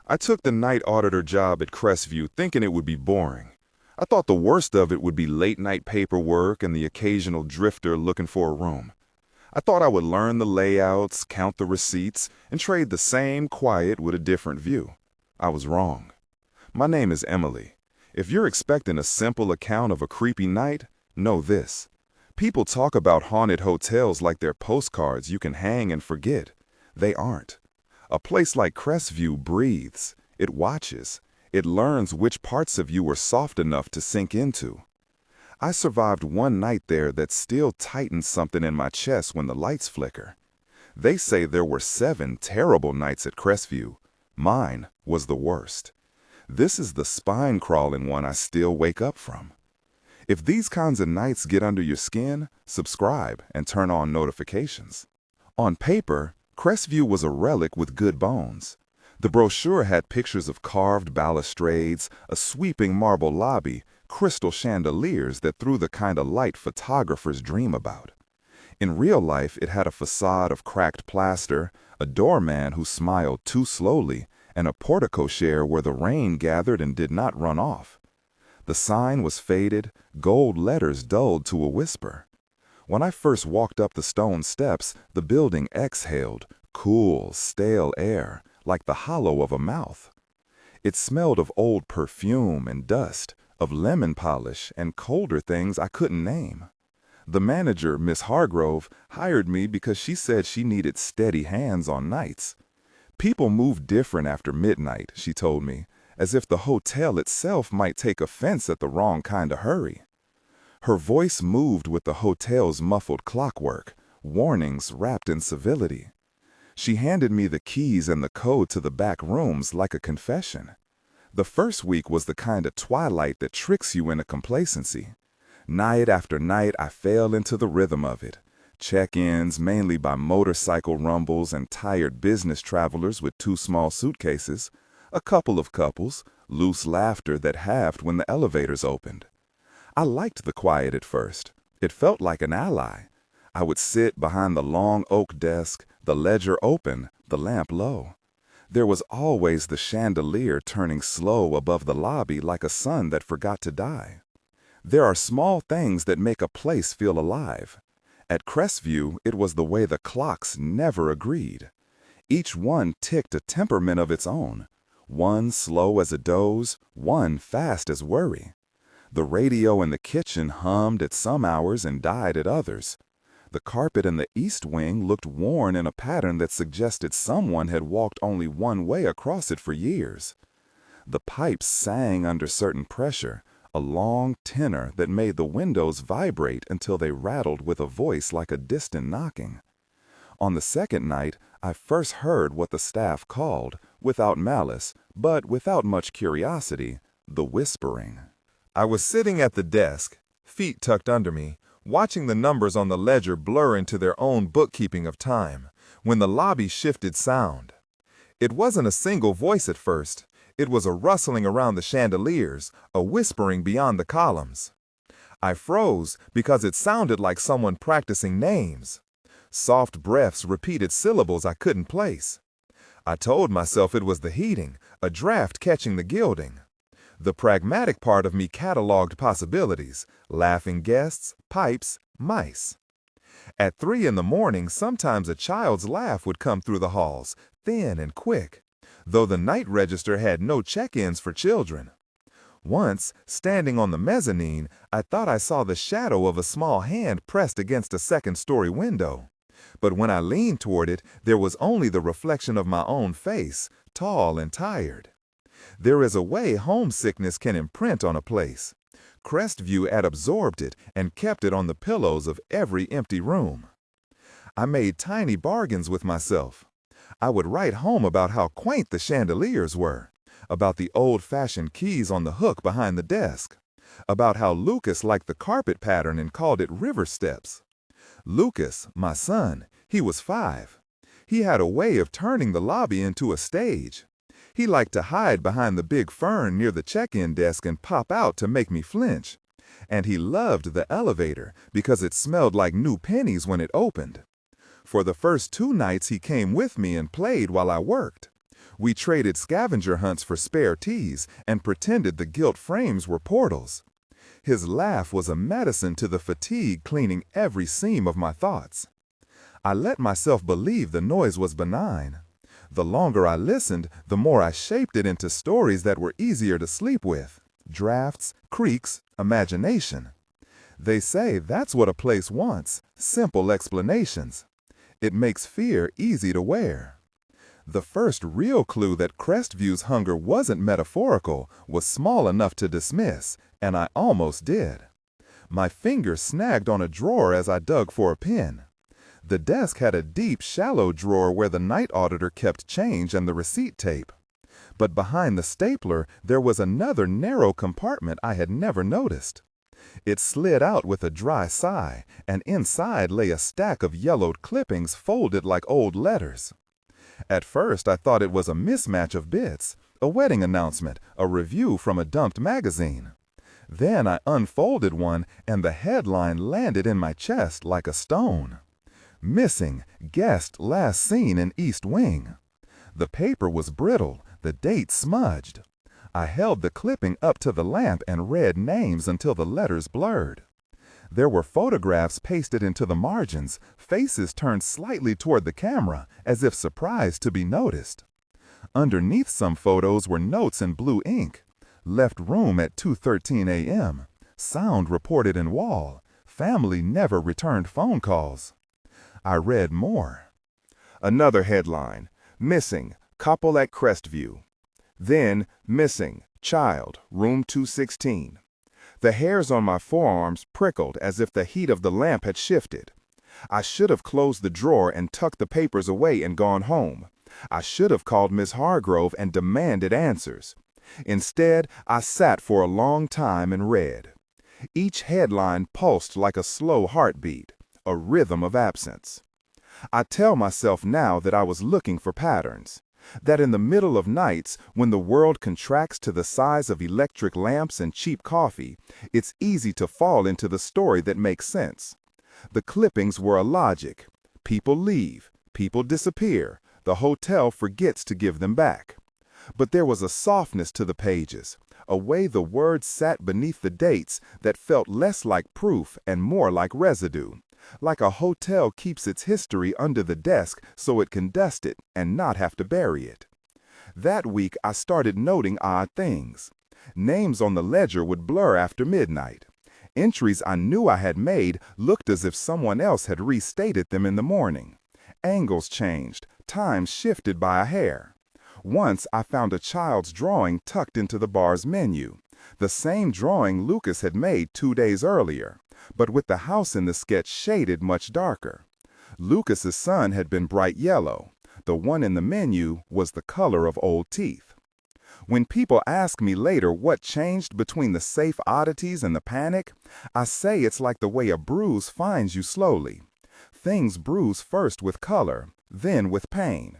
I took the night auditor job at Crest View thinking it would be boring. I thought the worst of it would be late-night paperwork and the occasional drifter looking for a room. I thought I would learn the layouts, count the receipts, and trade the same quiet with a different view. I was wrong. My name is Emily. If you're expecting a simple account of a creepy night, know this. People talk about haunted hotels like they're postcards you can hang and forget. They aren't. A place like Crest View breathes, it watches, it learns which parts of you were soft enough to sink into. I survived one night there that still tightens something in my chest when the lights flicker. They say there were 7 terrible nights at Crest View. Mine was the worst. This is the spine-crawling one I still wake up from. If these kinds of nights get under your skin, subscribe and turn on notifications. On paper, Crest View was a relic with good bones. The brochure had pictures of carved balustrades, a sweeping marble lobby, crystal chandeliers that threw the kind of light photographers dream about. In real life, it had a facade of cracked plaster, a doorman who smiled too slowly, and a porte-cochere where the rain gathered and did not run off. The sign was faded, gold letters dulled to a whisper. When I first walked up the stone steps, the building exhaled, cool, stale air, like the hollow of a mouth. It smelled of old perfume and dust, of lemon polish and colder things I couldn't name. The manager, Miss Hargrove, hired me because she said she needed steady hands on nights. People move different after midnight, she told me, as if the hotel itself might take offense at the wrong kind of hurry. Her voice moved with the hotel's muffled clockwork, warnings wrapped in civility. She handed me the keys and the code to the back rooms like a confession. The first week was the kind of twilight that tricks you into complacency. Night after night, I fell into the rhythm of it. Check-ins, mainly by motorcycle rumbles and tired business travelers with 2 small suitcases, a couple of couples, loose laughter that halved when the elevators opened. I liked the quiet at first. It felt like an ally. I would sit behind the long oak desk, the ledger open, the lamp low. There was always the chandelier turning slow above the lobby like a sun that forgot to die. There are small things that make a place feel alive. At Crest View, it was the way the clocks never agreed. Each one ticked a temperament of its own. One slow as a doze, one fast as worry. The radio in the kitchen hummed at some hours and died at others. The carpet in the east wing looked worn in a pattern that suggested someone had walked only one way across it for years. The pipes sang under certain pressure, a long tenor that made the windows vibrate until they rattled with a voice like a distant knocking. On the second night, I first heard what the staff called, without malice, but without much curiosity, the whispering. I was sitting at the desk, feet tucked under me, watching the numbers on the ledger blur into their own bookkeeping of time, when the lobby shifted sound. It wasn't a single voice at first. It was a rustling around the chandeliers, a whispering beyond the columns. I froze because it sounded like someone practicing names. Soft breaths repeated syllables I couldn't place. I told myself it was the heating, a draft catching the gilding. The pragmatic part of me cataloged possibilities, laughing guests, pipes, mice. At 3 in the morning, sometimes a child's laugh would come through the halls, thin and quick, though the night register had no check-ins for children. Once, standing on the mezzanine, I thought I saw the shadow of a small hand pressed against a second-story window. But when I leaned toward it, there was only the reflection of my own face, tall and tired. There is a way homesickness can imprint on a place. Crest View had absorbed it and kept it on the pillows of every empty room. I made tiny bargains with myself. I would write home about how quaint the chandeliers were, about the old-fashioned keys on the hook behind the desk, about how Lucas liked the carpet pattern and called it river steps. Lucas, my son, he was 5. He had a way of turning the lobby into a stage. He liked to hide behind the big fern near the check-in desk and pop out to make me flinch. And he loved the elevator because it smelled like new pennies when it opened. For the first 2 nights he came with me and played while I worked. We traded scavenger hunts for spare teas and pretended the gilt frames were portals. His laugh was a medicine to the fatigue cleaning every seam of my thoughts. I let myself believe the noise was benign. The longer I listened, the more I shaped it into stories that were easier to sleep with. Drafts, creaks, imagination. They say that's what a place wants, simple explanations. It makes fear easy to wear. The first real clue that Crest View's hunger wasn't metaphorical was small enough to dismiss, and I almost did. My finger snagged on a drawer as I dug for a pen. The desk had a deep, shallow drawer where the night auditor kept change and the receipt tape. But behind the stapler, there was another narrow compartment I had never noticed. It slid out with a dry sigh, and inside lay a stack of yellowed clippings folded like old letters. At first, I thought it was a mismatch of bits, a wedding announcement, a review from a dumped magazine. Then I unfolded one, and the headline landed in my chest like a stone. Missing, guest last seen in East Wing. The paper was brittle, the date smudged. I held the clipping up to the lamp and read names until the letters blurred. There were photographs pasted into the margins, faces turned slightly toward the camera, as if surprised to be noticed. Underneath some photos were notes in blue ink. Left room at 2:13 a.m. Sound reported in wall. Family never returned phone calls. I read more. Another headline, missing, couple at Crest View. Then, missing, child, room 216. The hairs on my forearms prickled as if the heat of the lamp had shifted. I should have closed the drawer and tucked the papers away and gone home. I should have called Miss Hargrove and demanded answers. Instead, I sat for a long time and read. Each headline pulsed like a slow heartbeat, a rhythm of absence. I tell myself now that I was looking for patterns. That in the middle of nights, when the world contracts to the size of electric lamps and cheap coffee, it's easy to fall into the story that makes sense. The clippings were a logic. People leave, people disappear, the hotel forgets to give them back. But there was a softness to the pages, a way the words sat beneath the dates that felt less like proof and more like residue. Like a hotel keeps its history under the desk so it can dust it and not have to bury it. That week I started noting odd things. Names on the ledger would blur after midnight. Entries I knew I had made looked as if someone else had restated them in the morning. Angles changed, times shifted by a hair. Once I found a child's drawing tucked into the bar's menu, the same drawing Lucas had made 2 days earlier, but with the house in the sketch shaded much darker. Lucas's son had been bright yellow. The one in the menu was the color of old teeth. When people ask me later what changed between the safe oddities and the panic, I say it's like the way a bruise finds you slowly. Things bruise first with color, then with pain.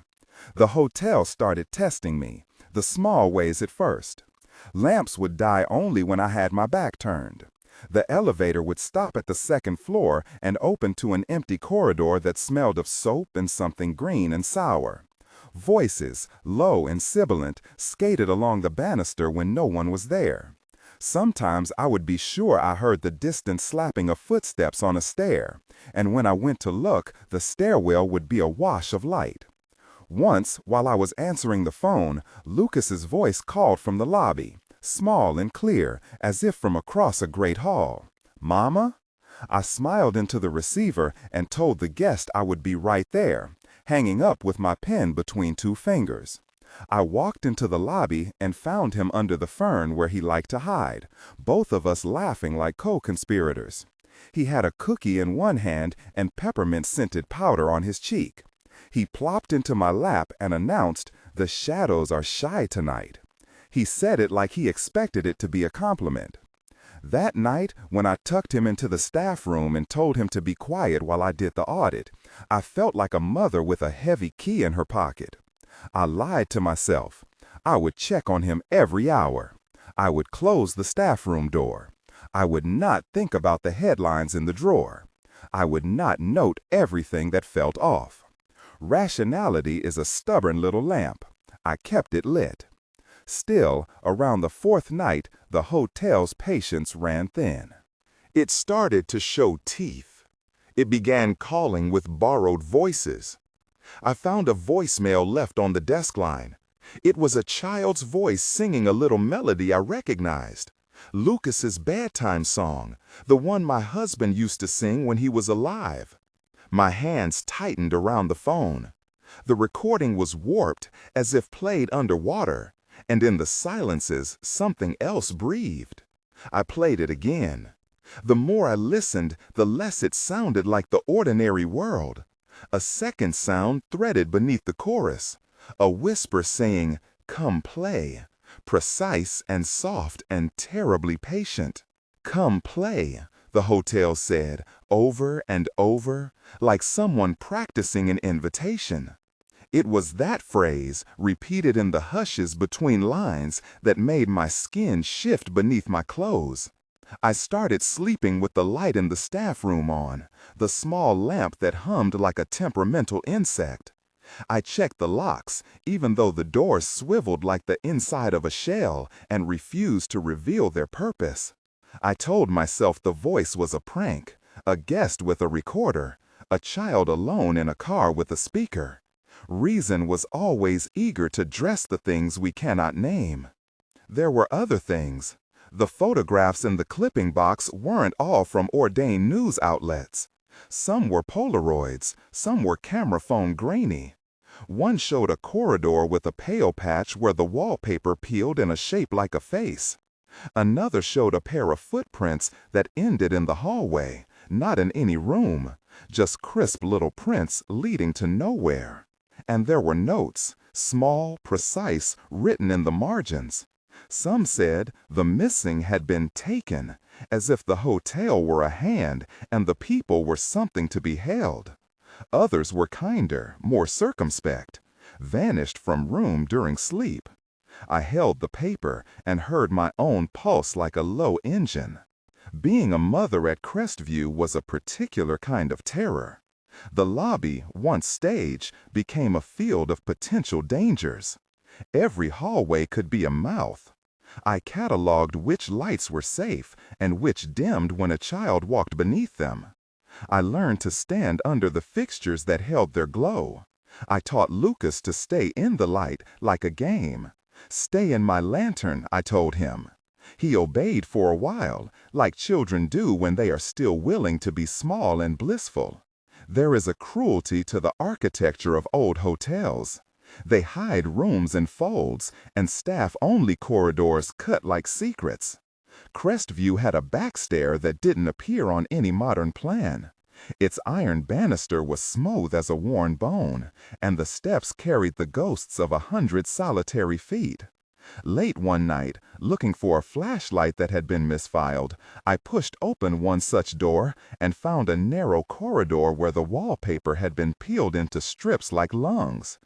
The hotel started testing me, the small ways at first. Lamps would die only when I had my back turned. The elevator would stop at the second floor and open to an empty corridor that smelled of soap and something green and sour. Voices, low and sibilant, skated along the banister when no one was there. Sometimes I would be sure I heard the distant slapping of footsteps on a stair, and when I went to look, the stairwell would be a wash of light. Once, while I was answering the phone, Lucas's voice called from the lobby, small and clear, as if from across a great hall. "Mama?" I smiled into the receiver and told the guest I would be right there, hanging up with my pen between 2 fingers. I walked into the lobby and found him under the fern where he liked to hide, both of us laughing like co-conspirators. He had a cookie in one hand and peppermint-scented powder on his cheek. He plopped into my lap and announced, "The shadows are shy tonight." He said it like he expected it to be a compliment. That night, when I tucked him into the staff room and told him to be quiet while I did the audit, I felt like a mother with a heavy key in her pocket. I lied to myself. I would check on him every hour. I would close the staff room door. I would not think about the headlines in the drawer. I would not note everything that felt off. Rationality is a stubborn little lamp. I kept it lit. Still, around the fourth night, the hotel's patience ran thin. It started to show teeth. It began calling with borrowed voices. I found a voicemail left on the desk line. It was a child's voice singing a little melody I recognized. Lucas's bedtime song, the one my husband used to sing when he was alive. My hands tightened around the phone. The recording was warped, as if played underwater, and in the silences, something else breathed. I played it again. The more I listened, the less it sounded like the ordinary world. A second sound threaded beneath the chorus, a whisper saying, "Come play," precise and soft and terribly patient. "Come play," the hotel said, over and over, like someone practicing an invitation. It was that phrase, repeated in the hushes between lines, that made my skin shift beneath my clothes. I started sleeping with the light in the staff room on, the small lamp that hummed like a temperamental insect. I checked the locks, even though the doors swiveled like the inside of a shell and refused to reveal their purpose. I told myself the voice was a prank, a guest with a recorder, a child alone in a car with a speaker. Reason was always eager to dress the things we cannot name. There were other things. The photographs in the clipping box weren't all from ordained news outlets. Some were Polaroids, some were camera phone grainy. One showed a corridor with a pale patch where the wallpaper peeled in a shape like a face. Another showed a pair of footprints that ended in the hallway, not in any room, just crisp little prints leading to nowhere. And there were notes, small, precise, written in the margins. Some said the missing had been taken, as if the hotel were a hand and the people were something to be held. Others were kinder, more circumspect, vanished from room during sleep. I held the paper and heard my own pulse like a low engine. Being a mother at Crest View was a particular kind of terror. The lobby, once stage, became a field of potential dangers. Every hallway could be a mouth. I cataloged which lights were safe and which dimmed when a child walked beneath them. I learned to stand under the fixtures that held their glow. I taught Lucas to stay in the light like a game. "Stay in my lantern," I told him. He obeyed for a while, like children do when they are still willing to be small and blissful. There is a cruelty to the architecture of old hotels. They hide rooms in folds and staff only corridors cut like secrets. Crest View had a back stair that didn't appear on any modern plan. Its iron banister was smooth as a worn bone, and the steps carried the ghosts of 100 solitary feet. Late one night, looking for a flashlight that had been misfiled, I pushed open one such door and found a narrow corridor where the wallpaper had been peeled into strips like lungs.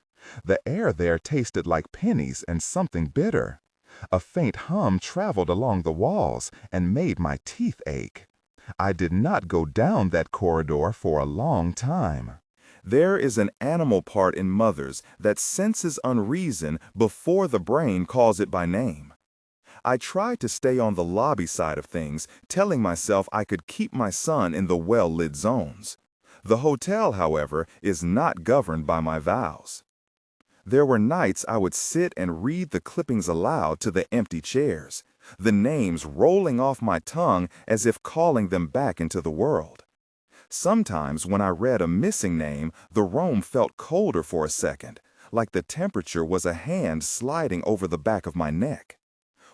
The air there tasted like pennies and something bitter. A faint hum traveled along the walls and made my teeth ache. I did not go down that corridor for a long time. There is an animal part in mothers that senses unreason before the brain calls it by name. I tried to stay on the lobby side of things, telling myself I could keep my son in the well-lit zones. The hotel, however, is not governed by my vows. There were nights I would sit and read the clippings aloud to the empty chairs, the names rolling off my tongue as if calling them back into the world. Sometimes when I read a missing name, the room felt colder for a second, like the temperature was a hand sliding over the back of my neck.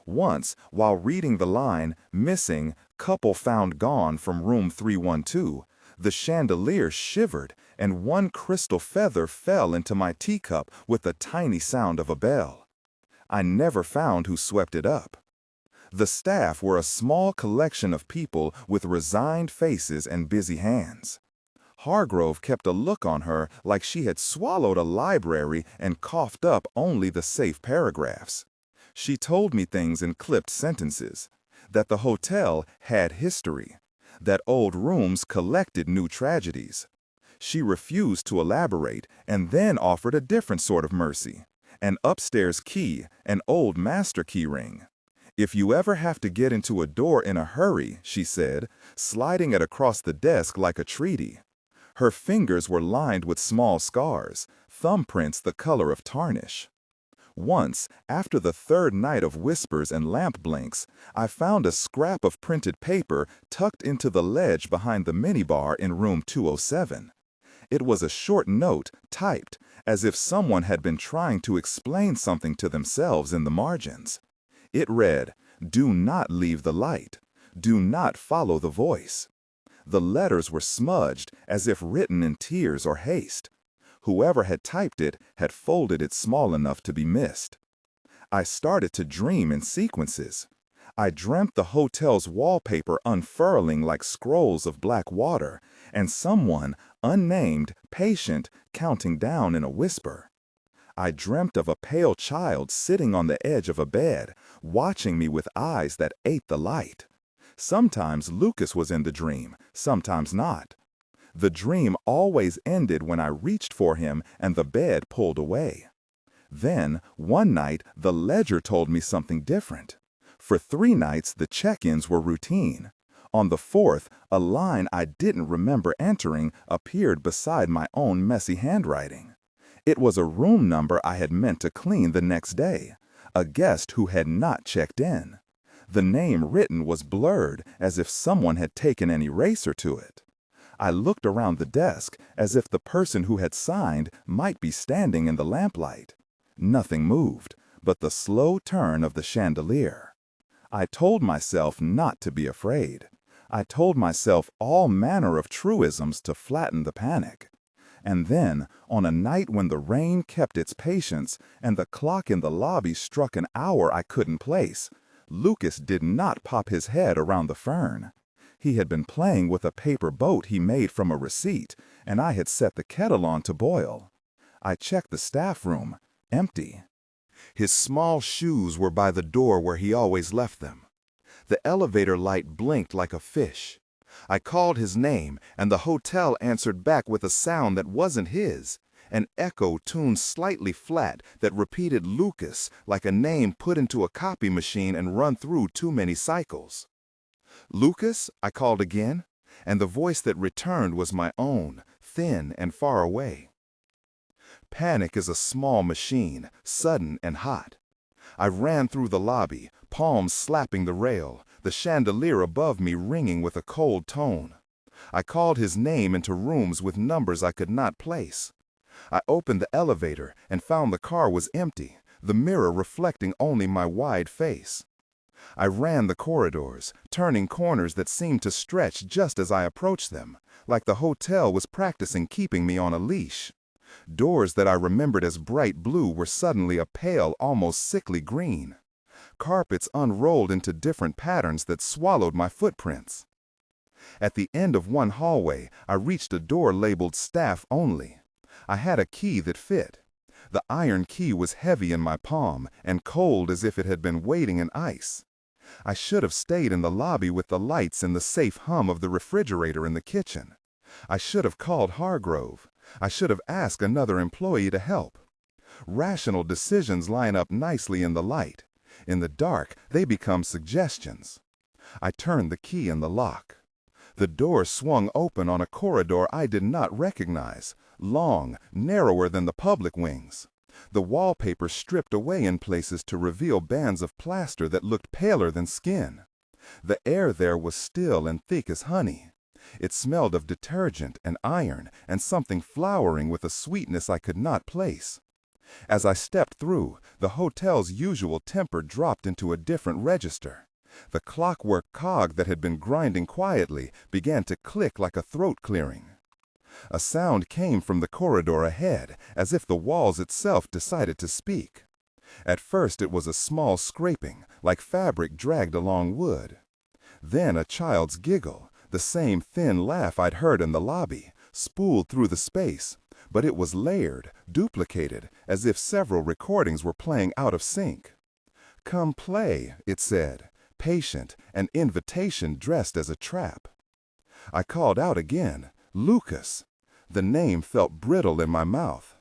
Once, while reading the line, "Missing, couple found gone from room 312, the chandelier shivered and one crystal feather fell into my teacup with the tiny sound of a bell. I never found who swept it up. The staff were a small collection of people with resigned faces and busy hands. Hargrove kept a look on her like she had swallowed a library and coughed up only the safe paragraphs. She told me things in clipped sentences, that the hotel had history, that old rooms collected new tragedies. She refused to elaborate and then offered a different sort of mercy, An upstairs key, an old master key ring. "If you ever have to get into a door in a hurry," she said, sliding it across the desk like a treaty. Her fingers were lined with small scars, thumbprints the color of tarnish. Once, after the third night of whispers and lamp blinks, I found a scrap of printed paper tucked into the ledge behind the minibar in room 207. It was a short note, typed, as if someone had been trying to explain something to themselves in the margins. It read, "Do not leave the light. Do not follow the voice." The letters were smudged, as if written in tears or haste. Whoever had typed it had folded it small enough to be missed. I started to dream in sequences. I dreamt the hotel's wallpaper unfurling like scrolls of black water, and someone, unnamed, patient, counting down in a whisper. I dreamt of a pale child sitting on the edge of a bed, watching me with eyes that ate the light. Sometimes Lucas was in the dream, sometimes not. The dream always ended when I reached for him and the bed pulled away. Then, one night, the ledger told me something different. For 3 nights, the check-ins were routine. On the 4th, a line I didn't remember entering appeared beside my own messy handwriting. It was a room number I had meant to clean the next day, a guest who had not checked in. The name written was blurred, as if someone had taken an eraser to it. I looked around the desk, as if the person who had signed might be standing in the lamplight. Nothing moved, but the slow turn of the chandelier. I told myself not to be afraid. I told myself all manner of truisms to flatten the panic. And then, on a night when the rain kept its patience and the clock in the lobby struck an hour I couldn't place, Lucas did not pop his head around the fern. He had been playing with a paper boat he made from a receipt, and I had set the kettle on to boil. I checked the staff room, empty. His small shoes were by the door where he always left them. The elevator light blinked like a fish. I called his name, and the hotel answered back with a sound that wasn't his, an echo tuned slightly flat that repeated Lucas like a name put into a copy machine and run through too many cycles. "Lucas?" I called again, and the voice that returned was my own, thin and far away. Panic is a small machine, sudden and hot. I ran through the lobby, palms slapping the rail, the chandelier above me ringing with a cold tone. I called his name into rooms with numbers I could not place. I opened the elevator and found the car was empty, the mirror reflecting only my wide face. I ran the corridors, turning corners that seemed to stretch just as I approached them, like the hotel was practicing keeping me on a leash. Doors that I remembered as bright blue were suddenly a pale, almost sickly green. Carpets unrolled into different patterns that swallowed my footprints. At the end of one hallway, I reached a door labeled staff only. I had a key that fit. The iron key was heavy in my palm and cold as if it had been waiting in ice. I should have stayed in the lobby with the lights and the safe hum of the refrigerator in the kitchen. I should have called Hargrove. I should have asked another employee to help. Rational decisions line up nicely in the light. In the dark, they become suggestions. I turned the key in the lock. The door swung open on a corridor I did not recognize, long, narrower than the public wings. The wallpaper stripped away in places to reveal bands of plaster that looked paler than skin. The air there was still and thick as honey. It smelled of detergent and iron and something flowering with a sweetness I could not place. As I stepped through, the hotel's usual temper dropped into a different register. The clockwork cog that had been grinding quietly began to click like a throat clearing. A sound came from the corridor ahead, as if the walls itself decided to speak. At first it was a small scraping, like fabric dragged along wood. Then a child's giggle, the same thin laugh I'd heard in the lobby, spooled through the space, but it was layered, duplicated, as if several recordings were playing out of sync. "Come play," it said, patient, an invitation dressed as a trap. I called out again, "Lucas." The name felt brittle in my mouth.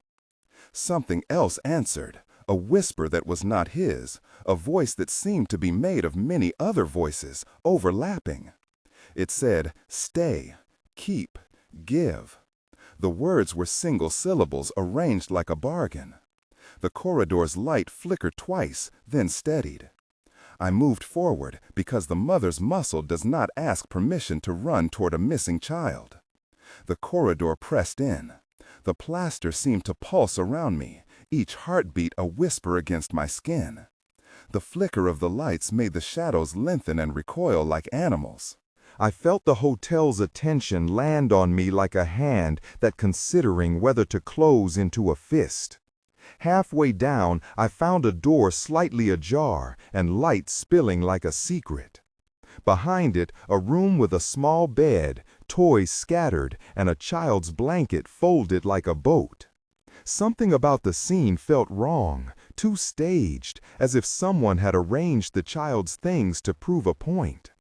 Something else answered, A whisper that was not his, a voice that seemed to be made of many other voices, overlapping. It said, "Stay, keep, give." The words were single syllables arranged like a bargain. The corridor's light flickered twice, then steadied. I moved forward because the mother's muscle does not ask permission to run toward a missing child. The corridor pressed in. The plaster seemed to pulse around me, each heartbeat a whisper against my skin. The flicker of the lights made the shadows lengthen and recoil like animals. I felt the hotel's attention land on me like a hand that considering whether to close into a fist. Halfway down, I found a door slightly ajar and light spilling like a secret. Behind it, a room with a small bed, toys scattered, and a child's blanket folded like a boat. Something about the scene felt wrong, too staged, as if someone had arranged the child's things to prove a point.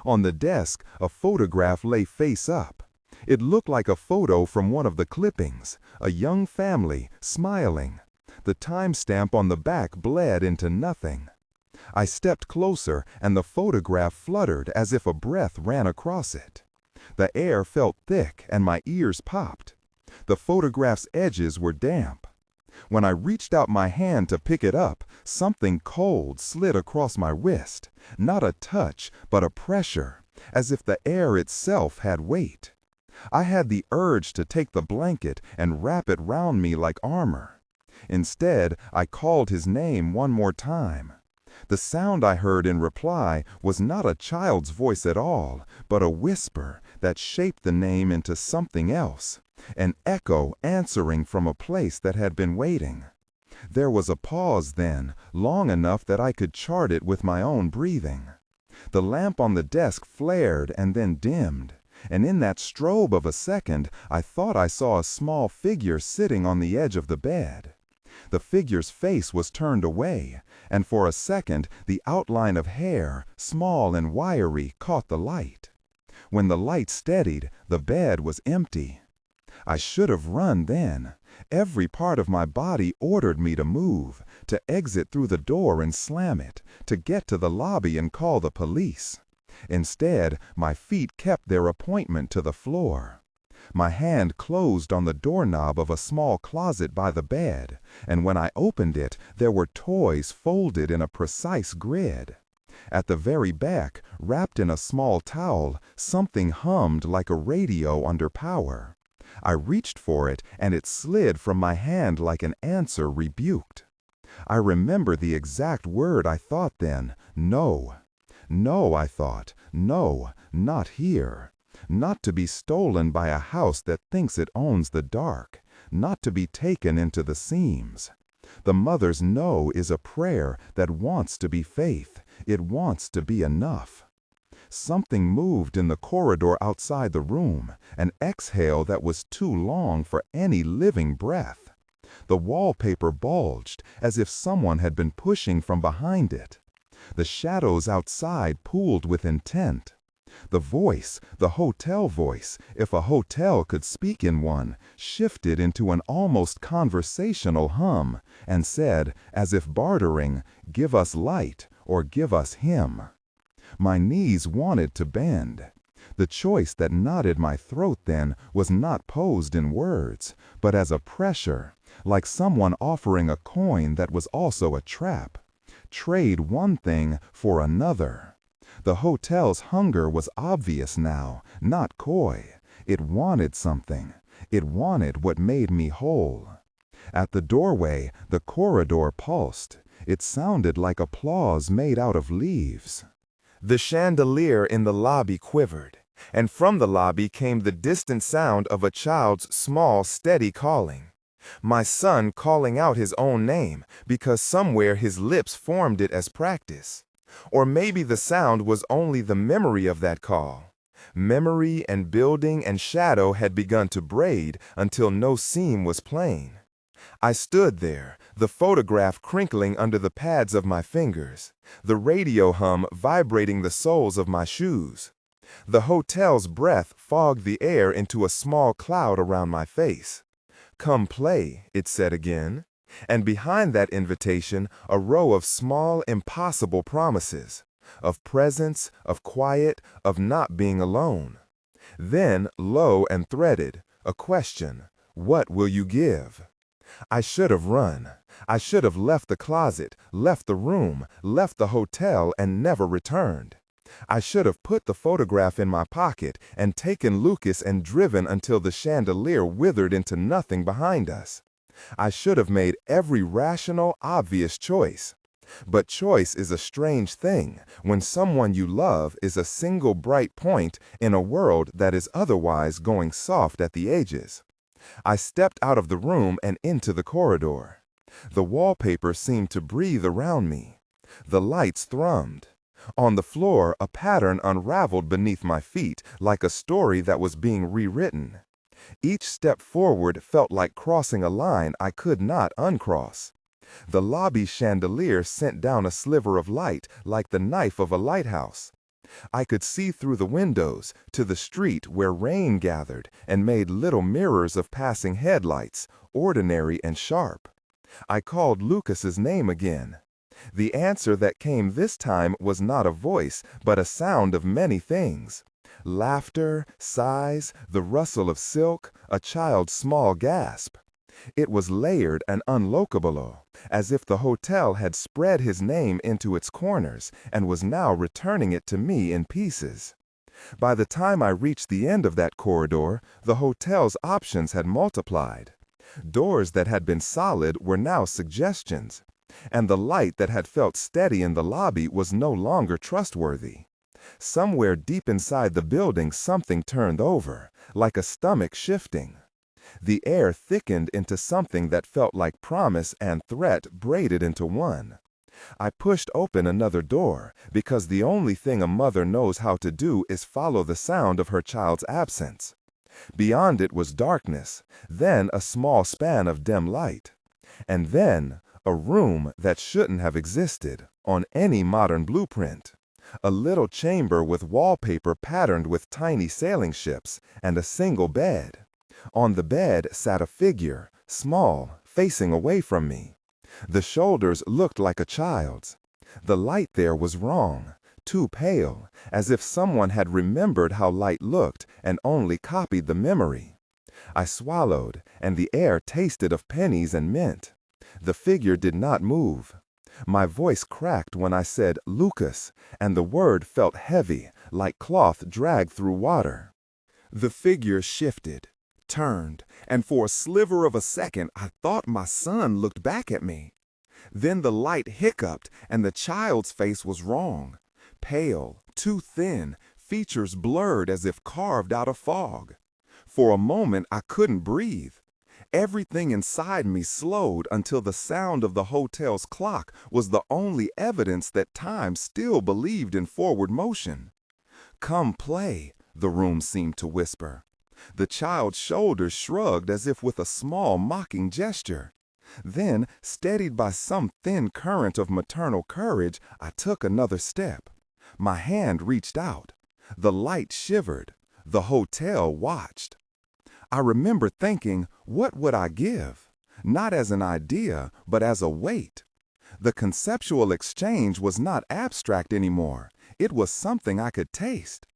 On the desk, a photograph lay face up. It looked like a photo from one of the clippings, a young family, smiling. The timestamp on the back bled into nothing. I stepped closer, and the photograph fluttered as if a breath ran across it. The air felt thick, and my ears popped. The photograph's edges were damp. When I reached out my hand to pick it up, something cold slid across my wrist. Not a touch, but a pressure, as if the air itself had weight. I had the urge to take the blanket and wrap it round me like armor. Instead, I called his name one more time. The sound I heard in reply was not a child's voice at all, but a whisper that shaped the name into something else, an echo answering from a place that had been waiting. There was a pause then, long enough that I could chart it with my own breathing. The lamp on the desk flared and then dimmed, and in that strobe of a second, I thought I saw a small figure sitting on the edge of the bed. The figure's face was turned away, and for a second the outline of hair, small and wiry, caught the light. When the light steadied, the bed was empty. I should have run then. Every part of my body ordered me to move, to exit through the door and slam it, to get to the lobby and call the police. Instead, my feet kept their appointment to the floor. My hand closed on the doorknob of a small closet by the bed, and when I opened it, there were toys folded in a precise grid. At the very back, wrapped in a small towel, something hummed like a radio under power. I reached for it, and it slid from my hand like an answer rebuked. I remember the exact word I thought then, no. No, I thought, no, not here. Not to be stolen by a house that thinks it owns the dark, not to be taken into the seams. The mother's no is a prayer that wants to be faith. It wants to be enough. Something moved in the corridor outside the room, an exhale that was too long for any living breath. The wallpaper bulged as if someone had been pushing from behind it. The shadows outside pooled with intent. The voice, the hotel voice, if a hotel could speak in one, shifted into an almost conversational hum and said, as if bartering, "Give us light or give us him." My knees wanted to bend. The choice that knotted my throat then was not posed in words, but as a pressure, like someone offering a coin that was also a trap. Trade one thing for another. The hotel's hunger was obvious now, not coy. It wanted something. It wanted what made me whole. At the doorway, the corridor pulsed. It sounded like applause made out of leaves. The chandelier in the lobby quivered, and from the lobby came the distant sound of a child's small, steady calling. My son calling out his own name because somewhere his lips formed it as practice. Or maybe the sound was only the memory of that call. Memory and building and shadow had begun to braid until no seam was plain. I stood there, the photograph crinkling under the pads of my fingers, the radio hum vibrating the soles of my shoes. The hotel's breath fogged the air into a small cloud around my face. "Come play," it said again. And behind that invitation, a row of small, impossible promises, of presence, of quiet, of not being alone. Then, low and threaded, a question: what will you give? I should have run. I should have left the closet, left the room, left the hotel, and never returned. I should have put the photograph in my pocket and taken Lucas and driven until the chandelier withered into nothing behind us. I should have made every rational, obvious choice. But choice is a strange thing when someone you love is a single bright point in a world that is otherwise going soft at the edges. I stepped out of the room and into the corridor. The wallpaper seemed to breathe around me. The lights thrummed. On the floor, a pattern unraveled beneath my feet like a story that was being rewritten. Each step forward felt like crossing a line I could not uncross. The lobby chandelier sent down a sliver of light like the knife of a lighthouse. I could see through the windows to the street where rain gathered and made little mirrors of passing headlights, ordinary and sharp. I called Lucas's name again. The answer that came this time was not a voice, but a sound of many things. Laughter, sighs, the rustle of silk, a child's small gasp. It was layered and unlocable, as if the hotel had spread his name into its corners and was now returning it to me in pieces. By the time I reached the end of that corridor, the hotel's options had multiplied. Doors that had been solid were now suggestions, and the light that had felt steady in the lobby was no longer trustworthy. Somewhere deep inside the building something turned over, like a stomach shifting. The air thickened into something that felt like promise and threat braided into one. I pushed open another door, because the only thing a mother knows how to do is follow the sound of her child's absence. Beyond it was darkness, then a small span of dim light, and then a room that shouldn't have existed on any modern blueprint. A little chamber with wallpaper patterned with tiny sailing ships and a single bed. On the bed sat a figure, small, facing away from me. The shoulders looked like a child's. The light there was wrong, too pale, as if someone had remembered how light looked and only copied the memory. I swallowed, and the air tasted of pennies and mint. The figure did not move. My voice cracked when I said Lucas, and the word felt heavy, like cloth dragged through water. The figure shifted, turned, and for a sliver of a second I thought my son looked back at me. Then the light hiccuped, and the child's face was wrong. Pale, too thin, features blurred as if carved out of fog. For a moment I couldn't breathe. Everything inside me slowed until the sound of the hotel's clock was the only evidence that time still believed in forward motion. "Come play," the room seemed to whisper. The child's shoulders shrugged as if with a small mocking gesture. Then, steadied by some thin current of maternal courage, I took another step. My hand reached out. The light shivered. The hotel watched. I remember thinking, what would I give? Not as an idea, but as a weight. The conceptual exchange was not abstract anymore. It was something I could taste.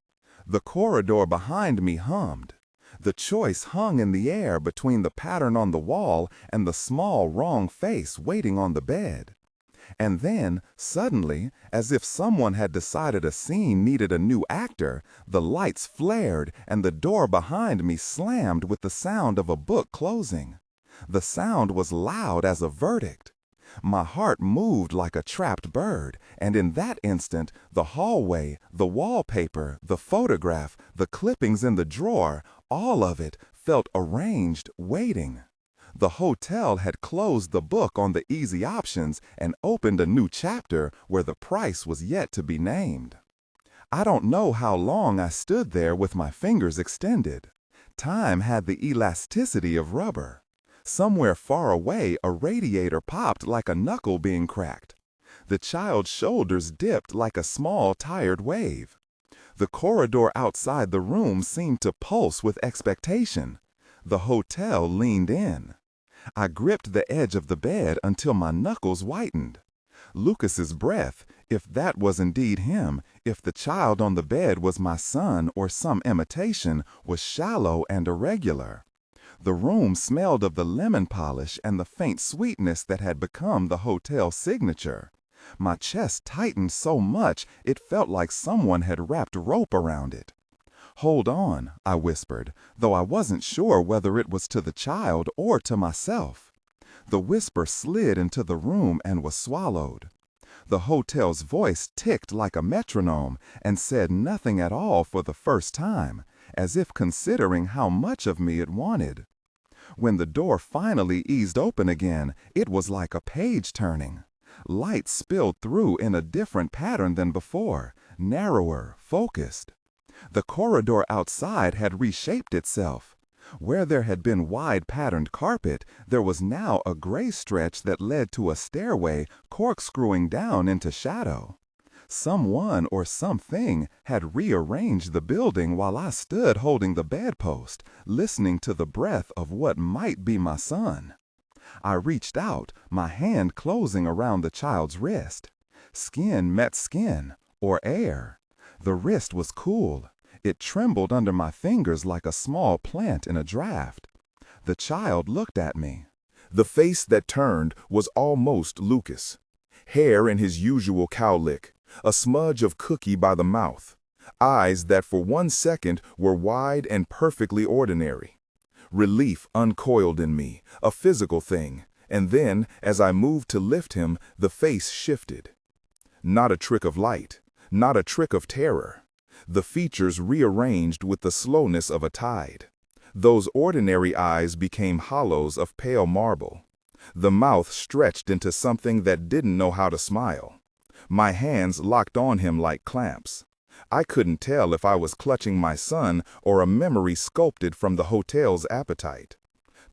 The corridor behind me hummed. The choice hung in the air between the pattern on the wall and the small wrong face waiting on the bed. And then, suddenly, as if someone had decided a scene needed a new actor, the lights flared and the door behind me slammed with the sound of a book closing. The sound was loud as a verdict. My heart moved like a trapped bird, and in that instant, the hallway, the wallpaper, the photograph, the clippings in the drawer, all of it felt arranged, waiting. The hotel had closed the book on the easy options and opened a new chapter where the price was yet to be named. I don't know how long I stood there with my fingers extended. Time had the elasticity of rubber. Somewhere far away, a radiator popped like a knuckle being cracked. The child's shoulders dipped like a small, tired wave. The corridor outside the room seemed to pulse with expectation. The hotel leaned in. I gripped the edge of the bed until my knuckles whitened. Lucas's breath, if that was indeed him, if the child on the bed was my son or some imitation, was shallow and irregular. The room smelled of the lemon polish and the faint sweetness that had become the hotel signature. My chest tightened so much it felt like someone had wrapped rope around it. "Hold on," I whispered, though I wasn't sure whether it was to the child or to myself. The whisper slid into the room and was swallowed. The hotel's voice ticked like a metronome and said nothing at all for the first time, as if considering how much of me it wanted. When the door finally eased open again, it was like a page turning. Light spilled through in a different pattern than before, narrower, focused. The corridor outside had reshaped itself. Where there had been wide patterned carpet, there was now a gray stretch that led to a stairway corkscrewing down into shadow. Someone or something had rearranged the building while I stood holding the bedpost, listening to the breath of what might be my son. I reached out, my hand closing around the child's wrist. Skin met skin, or air. The wrist was cool. It trembled under my fingers like a small plant in a draft. The child looked at me. The face that turned was almost Lucas. Hair in his usual cowlick, a smudge of cookie by the mouth. Eyes that for 1 second were wide and perfectly ordinary. Relief uncoiled in me, a physical thing, and then, as I moved to lift him, the face shifted. Not a trick of light, not a trick of terror. The features rearranged with the slowness of a tide. Those ordinary eyes became hollows of pale marble. The mouth stretched into something that didn't know how to smile. My hands locked on him like clamps. I couldn't tell if I was clutching my son or a memory sculpted from the hotel's appetite.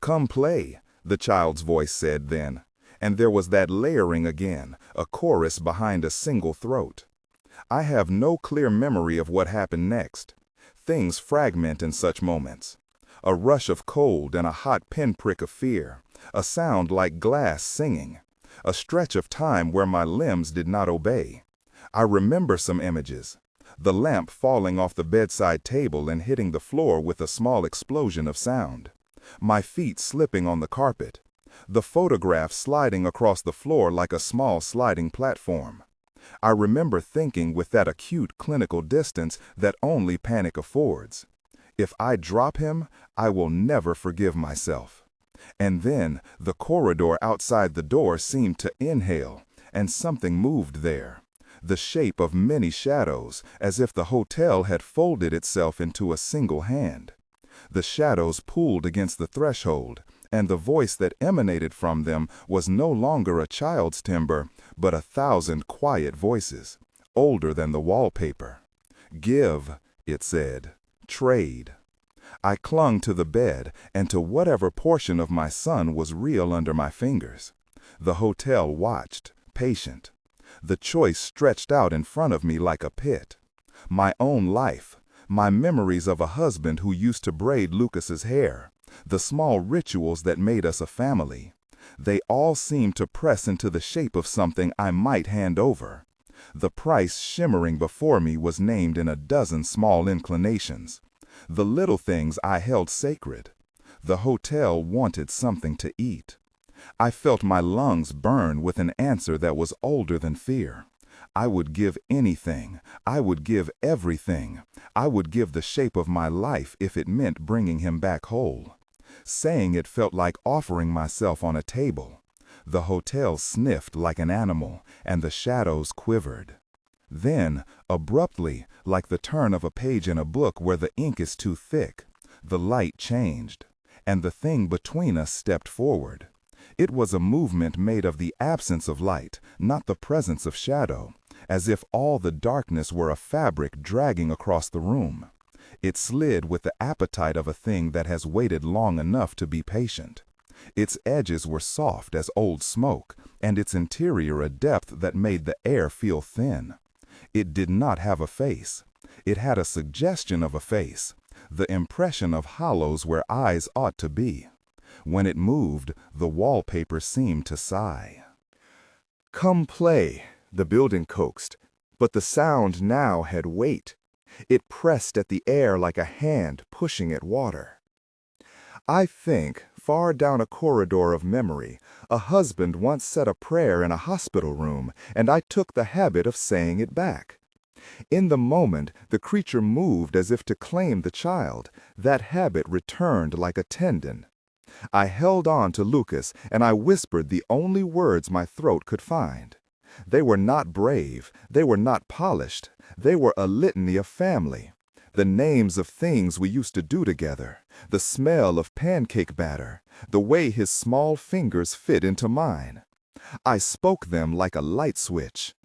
"Come play," the child's voice said then, and there was that layering again, a chorus behind a single throat. I have no clear memory of what happened next. Things fragment in such moments. A rush of cold and a hot pinprick of fear, a sound like glass singing, a stretch of time where my limbs did not obey. I remember some images. The lamp falling off the bedside table and hitting the floor with a small explosion of sound. My feet slipping on the carpet. The photograph sliding across the floor like a small sliding platform. I remember thinking with that acute clinical distance that only panic affords. If I drop him, I will never forgive myself. And then the corridor outside the door seemed to inhale, and something moved there. The shape of many shadows, as if the hotel had folded itself into a single hand. The shadows pulled against the threshold, and the voice that emanated from them was no longer a child's timbre, but 1,000 quiet voices, older than the wallpaper. "Give," it said. "Trade." I clung to the bed and to whatever portion of my son was real under my fingers. The hotel watched, patient. The choice stretched out in front of me like a pit. My own life, my memories of a husband who used to braid Lucas's hair, the small rituals that made us a family. They all seemed to press into the shape of something I might hand over. The price shimmering before me was named in a dozen small inclinations. The little things I held sacred. The hotel wanted something to eat. I felt my lungs burn with an answer that was older than fear. I would give anything. I would give everything. I would give the shape of my life if it meant bringing him back whole. Saying it felt like offering myself on a table. The hotel sniffed like an animal, and the shadows quivered. Then, abruptly, like the turn of a page in a book where the ink is too thick, the light changed, and the thing between us stepped forward. It was a movement made of the absence of light, not the presence of shadow, as if all the darkness were a fabric dragging across the room. It slid with the appetite of a thing that has waited long enough to be patient. Its edges were soft as old smoke, and its interior a depth that made the air feel thin. It did not have a face. It had a suggestion of a face, the impression of hollows where eyes ought to be. When it moved, the wallpaper seemed to sigh. "Come play," the building coaxed, but the sound now had weight. It pressed at the air like a hand pushing at water. I think, far down a corridor of memory, a husband once said a prayer in a hospital room, and I took the habit of saying it back. In the moment, the creature moved as if to claim the child. That habit returned like a tendon. I held on to Lucas, and I whispered the only words my throat could find. They were not brave, they were not polished, they were a litany of family. The names of things we used to do together, the smell of pancake batter, the way his small fingers fit into mine. I spoke them like a light switch.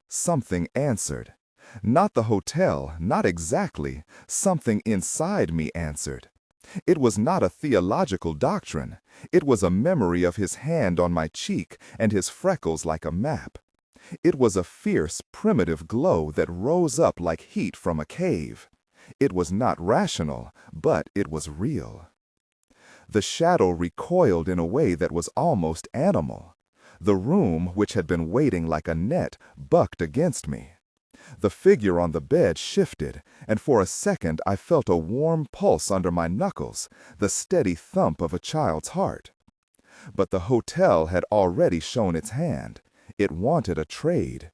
Something answered. Not the hotel, not exactly. Something inside me answered. It was not a theological doctrine. It was a memory of his hand on my cheek and his freckles like a map. It was a fierce, primitive glow that rose up like heat from a cave. It was not rational, but it was real. The shadow recoiled in a way that was almost animal. The room, which had been waiting like a net, bucked against me. The figure on the bed shifted, and for a second I felt a warm pulse under my knuckles, the steady thump of a child's heart. But the hotel had already shown its hand. It wanted a trade.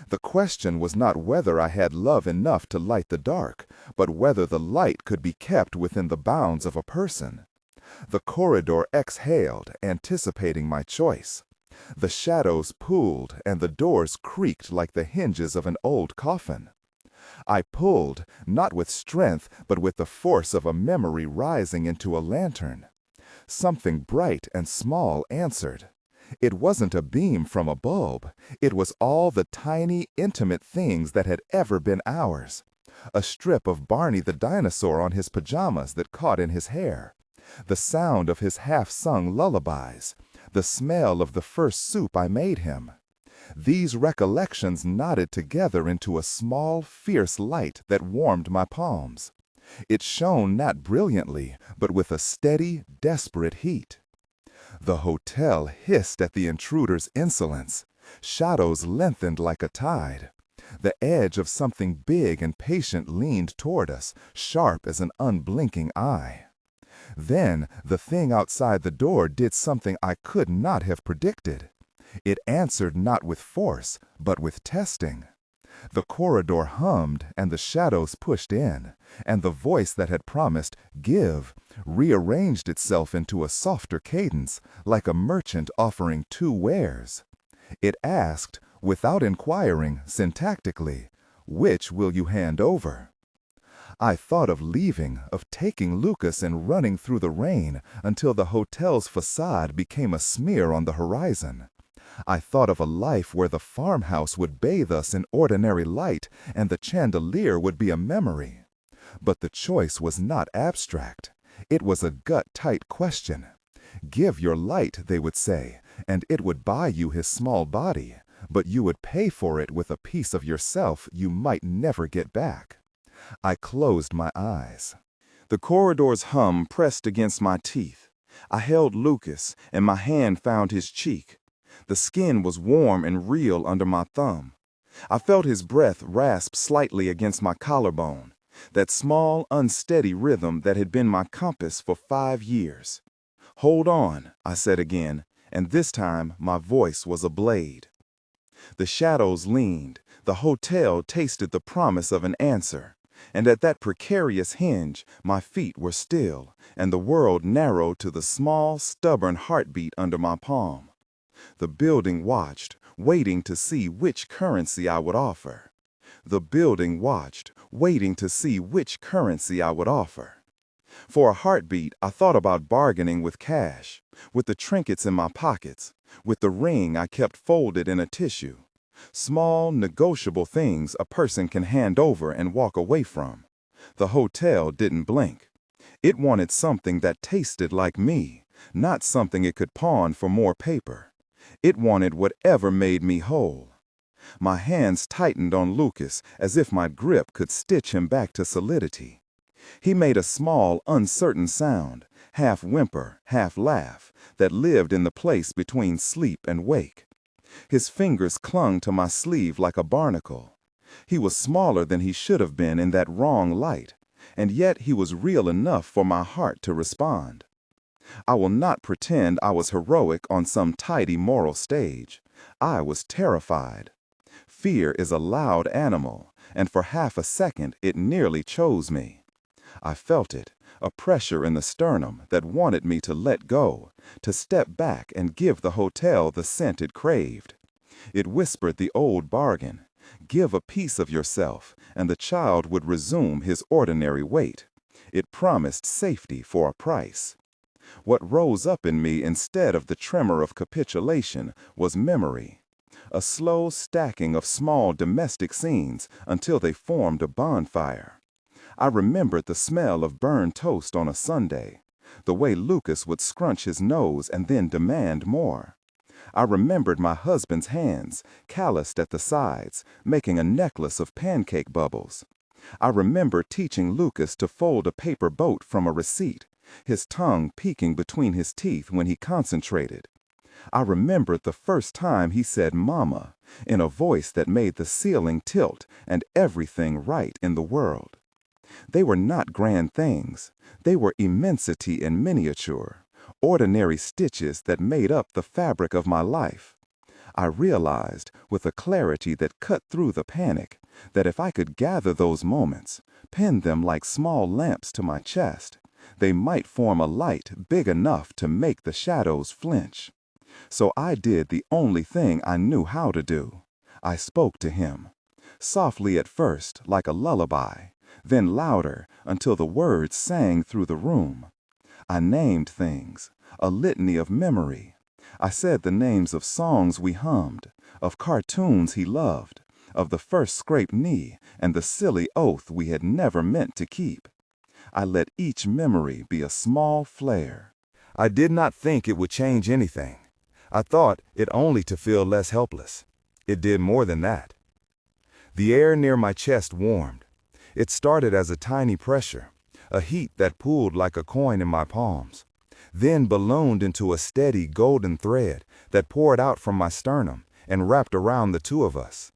The question was not whether I had love enough to light the dark, but whether the light could be kept within the bounds of a person. The corridor exhaled, anticipating my choice. The shadows pooled, and the doors creaked like the hinges of an old coffin. I pulled, not with strength, but with the force of a memory rising into a lantern. Something bright and small answered. It wasn't a beam from a bulb. It was all the tiny, intimate things that had ever been ours. A strip of Barney the dinosaur on his pajamas that caught in his hair. The sound of his half-sung lullabies. The smell of the first soup I made him. These recollections knotted together into a small, fierce light that warmed my palms. It shone not brilliantly, but with a steady, desperate heat. The hotel hissed at the intruder's insolence. Shadows lengthened like a tide. The edge of something big and patient leaned toward us, sharp as an unblinking eye. Then the thing outside the door did something I could not have predicted. It answered not with force, but with testing. The corridor hummed, and the shadows pushed in, and the voice that had promised, "Give," rearranged itself into a softer cadence, like a merchant offering two wares. It asked, without inquiring, syntactically, "Which will you hand over?" I thought of leaving, of taking Lucas and running through the rain until the hotel's facade became a smear on the horizon. I thought of a life where the farmhouse would bathe us in ordinary light and the chandelier would be a memory. But the choice was not abstract. It was a gut-tight question. Give your light, they would say, and it would buy you his small body, but you would pay for it with a piece of yourself you might never get back. I closed my eyes. The corridor's hum pressed against my teeth. I held Lucas, and my hand found his cheek. The skin was warm and real under my thumb. I felt his breath rasp slightly against my collarbone, that small, unsteady rhythm that had been my compass for 5 years. "Hold on," I said again, and this time my voice was a blade. The shadows leaned. The hotel tasted the promise of an answer. And at that precarious hinge, my feet were still, and the world narrowed to the small, stubborn heartbeat under my palm. The building watched, waiting to see which currency I would offer. The building watched, waiting to see which currency I would offer. For a heartbeat, I thought about bargaining with cash, with the trinkets in my pockets, with the ring I kept folded in a tissue. Small, negotiable things a person can hand over and walk away from. The hotel didn't blink. It wanted something that tasted like me, not something it could pawn for more paper. It wanted whatever made me whole. My hands tightened on Lucas as if my grip could stitch him back to solidity. He made a small, uncertain sound, half whimper, half laugh, that lived in the place between sleep and wake. His fingers clung to my sleeve like a barnacle. He was smaller than he should have been in that wrong light, and yet he was real enough for my heart to respond. I will not pretend I was heroic on some tidy moral stage. I was terrified. Fear is a loud animal, and for half a second it nearly chose me. I felt it, a pressure in the sternum that wanted me to let go, to step back and give the hotel the scent it craved. It whispered the old bargain: give a piece of yourself, and the child would resume his ordinary weight. It promised safety for a price. What rose up in me instead of the tremor of capitulation was memory. A slow stacking of small domestic scenes until they formed a bonfire. I remembered the smell of burned toast on a Sunday, the way Lucas would scrunch his nose and then demand more. I remembered my husband's hands, calloused at the sides, making a necklace of pancake bubbles. I remembered teaching Lucas to fold a paper boat from a receipt, his tongue peeking between his teeth when he concentrated. I remembered the first time he said "mama" in a voice that made the ceiling tilt and everything right in the world. They were not grand things. They were immensity in miniature, ordinary stitches that made up the fabric of my life. I realized, with a clarity that cut through the panic, that if I could gather those moments, pin them like small lamps to my chest, they might form a light big enough to make the shadows flinch. So I did the only thing I knew how to do. I spoke to him, softly at first, like a lullaby, then louder until the words sang through the room. I named things, a litany of memory. I said the names of songs we hummed, of cartoons he loved, of the first scraped knee and the silly oath we had never meant to keep. I let each memory be a small flare. I did not think it would change anything. I thought it only to feel less helpless. It did more than that. The air near my chest warmed. It started as a tiny pressure, a heat that pooled like a coin in my palms, then ballooned into a steady golden thread that poured out from my sternum and wrapped around the two of us.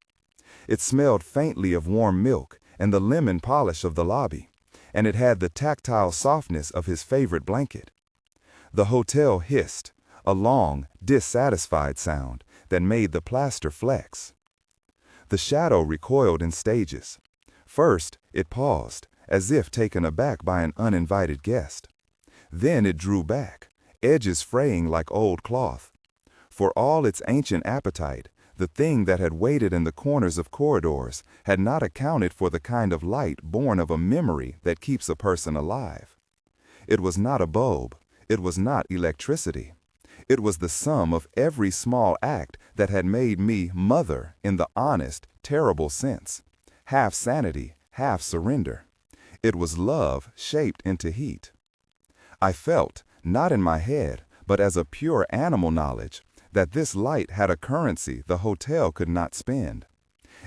It smelled faintly of warm milk and the lemon polish of the lobby, and it had the tactile softness of his favorite blanket. The hotel hissed, a long, dissatisfied sound that made the plaster flex. The shadow recoiled in stages. First, it paused, as if taken aback by an uninvited guest. Then it drew back, edges fraying like old cloth. For all its ancient appetite, the thing that had waited in the corners of corridors had not accounted for the kind of light born of a memory that keeps a person alive. It was not a bulb. It was not electricity. It was the sum of every small act that had made me mother in the honest, terrible sense. Half sanity, half surrender. It was love shaped into heat. I felt, not in my head, but as a pure animal knowledge, that this light had a currency the hotel could not spend.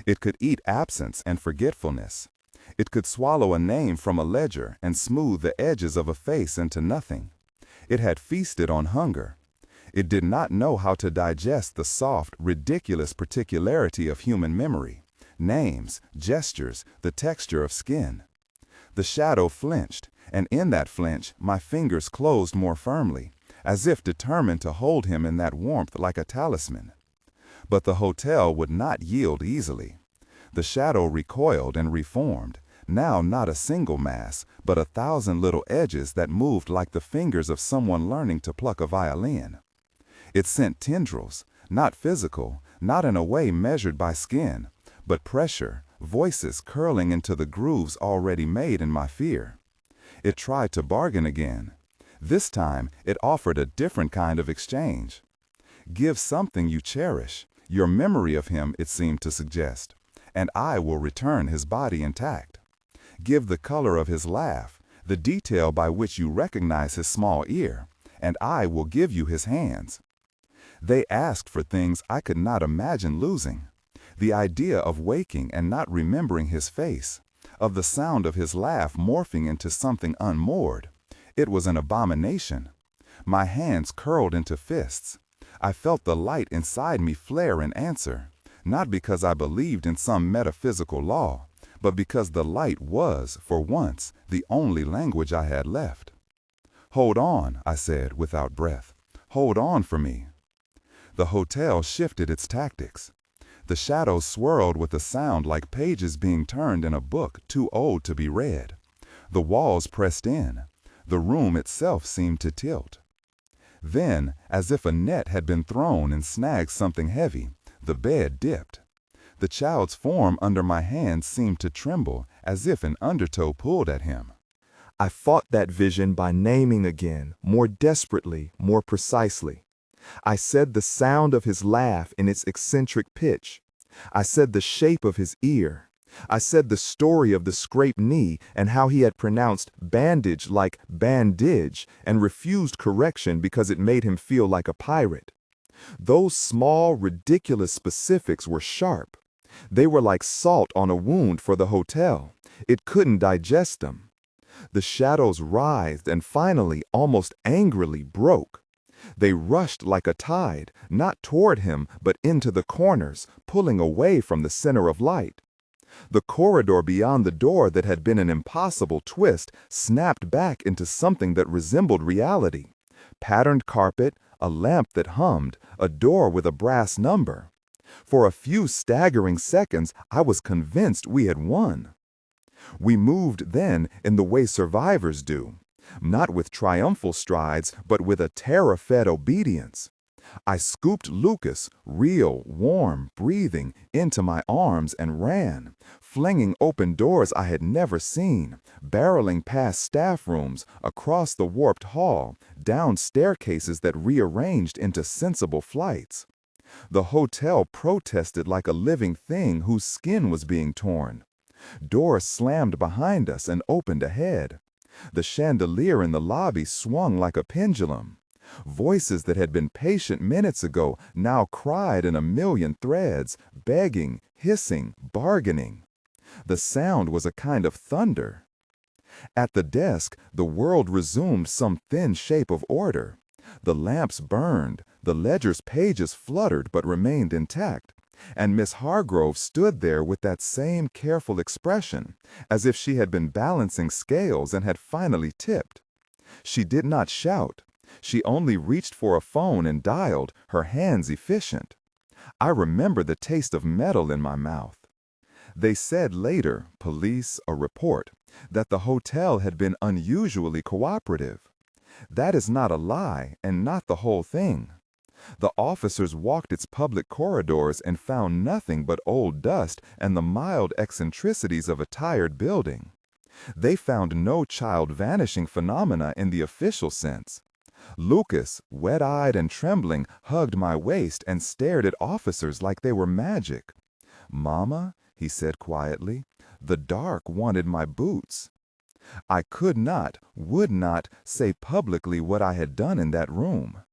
It could eat absence and forgetfulness. It could swallow a name from a ledger and smooth the edges of a face into nothing. It had feasted on hunger. It did not know how to digest the soft, ridiculous particularity of human memory. Names, gestures, the texture of skin. The shadow flinched, and in that flinch my fingers closed more firmly, as if determined to hold him in that warmth like a talisman. But the hotel would not yield easily. The shadow recoiled and reformed, now not a single mass, but 1,000 little edges that moved like the fingers of someone learning to pluck a violin. It sent tendrils, not physical, not in a way measured by skin, but pressure, voices curling into the grooves already made in my fear. It tried to bargain again. This time, it offered a different kind of exchange. Give something you cherish, your memory of him, it seemed to suggest, and I will return his body intact. Give the color of his laugh, the detail by which you recognize his small ear, and I will give you his hands. They asked for things I could not imagine losing. The idea of waking and not remembering his face, of the sound of his laugh morphing into something unmoored. It was an abomination. My hands curled into fists. I felt the light inside me flare in answer, not because I believed in some metaphysical law, but because the light was, for once, the only language I had left. "Hold on," I said without breath. "Hold on for me." The hotel shifted its tactics. The shadows swirled with a sound like pages being turned in a book too old to be read. The walls pressed in. The room itself seemed to tilt. Then, as if a net had been thrown and snagged something heavy, the bed dipped. The child's form under my hand seemed to tremble, as if an undertow pulled at him. I fought that vision by naming again, more desperately, more precisely. I said the sound of his laugh in its eccentric pitch. I said the shape of his ear. I said the story of the scraped knee and how he had pronounced bandage like bandage and refused correction because it made him feel like a pirate. Those small, ridiculous specifics were sharp. They were like salt on a wound for the hotel. It couldn't digest them. The shadows writhed and finally, almost angrily, broke. They rushed like a tide, not toward him, but into the corners, pulling away from the center of light. The corridor beyond the door that had been an impossible twist snapped back into something that resembled reality. Patterned carpet, a lamp that hummed, a door with a brass number. For a few staggering seconds, I was convinced we had won. We moved then in the way survivors do, not with triumphal strides, but with a terror-fed obedience. I scooped Lucas, real, warm, breathing, into my arms and ran, flinging open doors I had never seen, barreling past staff rooms, across the warped hall, down staircases that rearranged into sensible flights. The hotel protested like a living thing whose skin was being torn. Doors slammed behind us and opened ahead. The chandelier in the lobby swung like a pendulum. Voices that had been patient minutes ago now cried in a million threads, begging, hissing, bargaining. The sound was a kind of thunder. At the desk, the world resumed some thin shape of order. The lamps burned, the ledger's pages fluttered but remained intact, and Miss Hargrove stood there with that same careful expression, as if she had been balancing scales and had finally tipped. She did not shout. She only reached for a phone and dialed, her hands efficient. I remember the taste of metal in my mouth. They said later, police, a report, that the hotel had been unusually cooperative. That is not a lie and not the whole thing. The officers walked its public corridors and found nothing but old dust and the mild eccentricities of a tired building. They found no child vanishing phenomena in the official sense. Lucas, wet-eyed and trembling, hugged my waist and stared at officers like they were magic. "Mama," he said quietly, "the dark wanted my boots." I could not, would not, say publicly what I had done in that room.